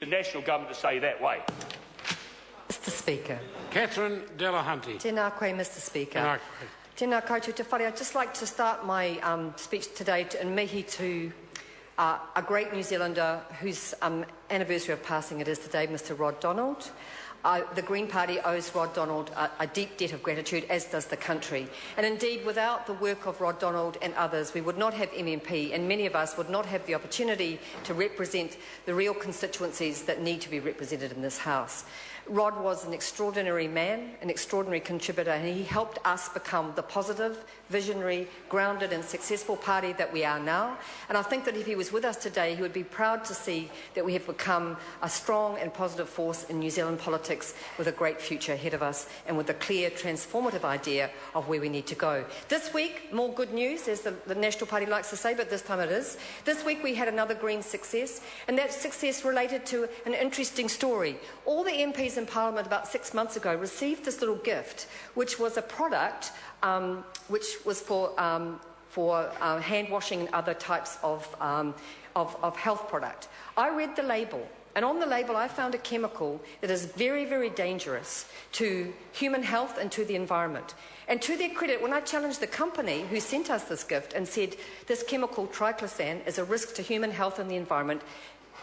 the national government to say that way. Mr Speaker. Catherine Delahunty. Tēnā koe, Mr Speaker. Tēnā koutou te whare. I'd just like to start my speech today in mihi to a great New Zealander whose anniversary of passing it is today, Mr Rod Donald. The Green Party owes Rod Donald a deep debt of gratitude, as does the country. And indeed, without the work of Rod Donald and others, we would not have MMP, and many of us would not have the opportunity to represent the real constituencies that need to be represented in this House. Rod was an extraordinary man, an extraordinary contributor, and he helped us become the positive, visionary, grounded and successful party that we are now. And I think that if he was with us today, he would be proud to see that we have become a strong and positive force in New Zealand politics with a great future ahead of us and with a clear, transformative idea of where we need to go. This week, more good news, as the National Party likes to say, but this time it is. This week we had another Green success, and that success related to an interesting story. All the MPs in Parliament about 6 months ago received this little gift, which was a product which was for hand washing and other types of health product. I read the label, and on the label I found a chemical that is very, very dangerous to human health and to the environment. And to their credit, when I challenged the company who sent us this gift and said this chemical triclosan is a risk to human health and the environment,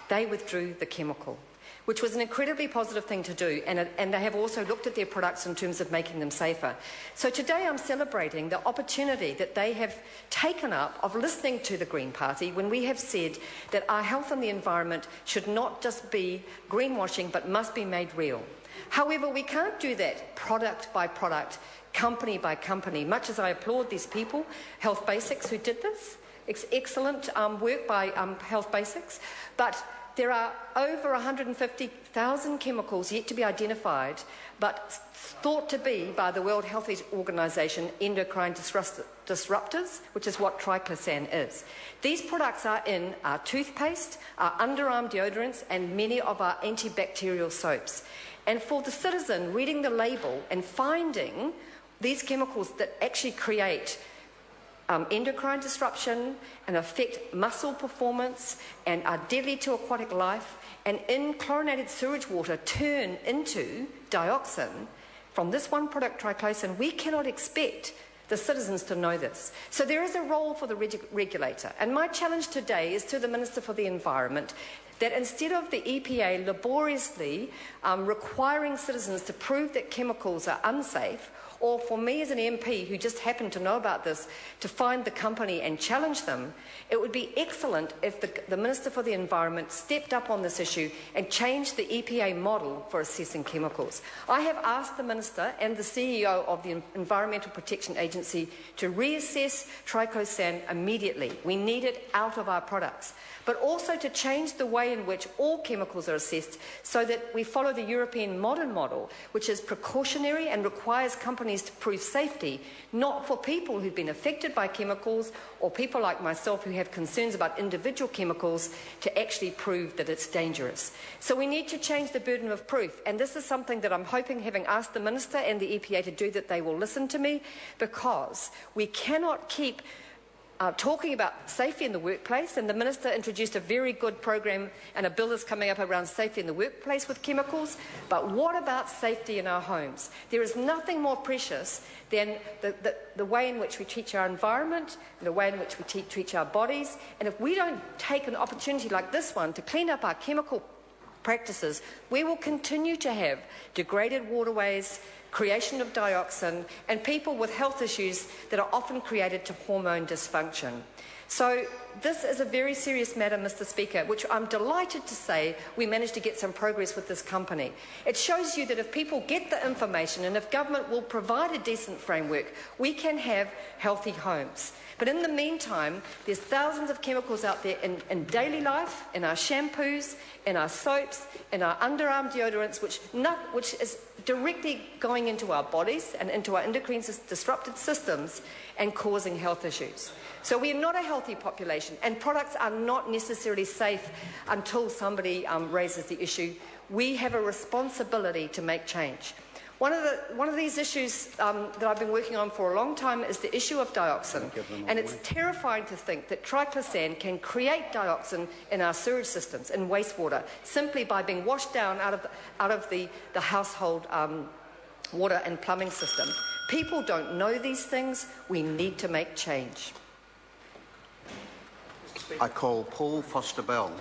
they withdrew the chemical, which was an incredibly positive thing to do, and they have also looked at their products in terms of making them safer. So today I'm celebrating the opportunity that they have taken up of listening to the Green Party when we have said that our health and the environment should not just be greenwashing but must be made real. However, we can't do that product by product, company by company, much as I applaud these people, Health Basics, who did this. It's excellent work by Health Basics, but there are over 150,000 chemicals yet to be identified, but thought to be by the World Health Organization endocrine disruptors, which is what triclosan is. These products are in our toothpaste, our underarm deodorants, and many of our antibacterial soaps. And for the citizen reading the label and finding these chemicals that actually create endocrine disruption and affect muscle performance and are deadly to aquatic life, and in chlorinated sewage water turn into dioxin from this one product, triclosan, we cannot expect the citizens to know this. So there is a role for the regulator. And my challenge today is to the Minister for the Environment that instead of the EPA laboriously requiring citizens to prove that chemicals are unsafe, or for me as an MP who just happened to know about this to find the company and challenge them, it would be excellent if the Minister for the Environment stepped up on this issue and changed the EPA model for assessing chemicals. I have asked the Minister and the CEO of the Environmental Protection Agency to reassess triclosan immediately. We need it out of our products. But also to change the way in which all chemicals are assessed so that we follow the European modern model, which is precautionary and requires companies to prove safety, not for people who've been affected by chemicals or people like myself who have concerns about individual chemicals to actually prove that it's dangerous. So we need to change the burden of proof, and this is something that I'm hoping, having asked the Minister and the EPA to do, that they will listen to me, because we cannot keep talking about safety in the workplace, and the Minister introduced a very good program and a bill is coming up around safety in the workplace with chemicals, but what about safety in our homes? There is nothing more precious than the way in which we treat our environment, and the way in which we treat our bodies, and if we don't take an opportunity like this one to clean up our chemical practices, we will continue to have degraded waterways, creation of dioxin, and people with health issues that are often created to hormone dysfunction. So this is a very serious matter, Mr. Speaker, which I'm delighted to say we managed to get some progress with this company. It shows you that if people get the information and if government will provide a decent framework, we can have healthy homes. But in the meantime, there's thousands of chemicals out there in daily life, in our shampoos, in our soaps, in our underarm deodorants, which is directly going into our bodies and into our endocrine disrupted systems and causing health issues. So we are not a healthy population, and products are not necessarily safe until somebody raises the issue. We have a responsibility to make change. One of these issues that I've been working on for a long time is the issue of dioxin, and it's terrifying to think that triclosan can create dioxin in our sewage systems, in wastewater, simply by being washed down out of the household water and plumbing system. People don't know these things. We need to make change. I call Paul Foster Bell.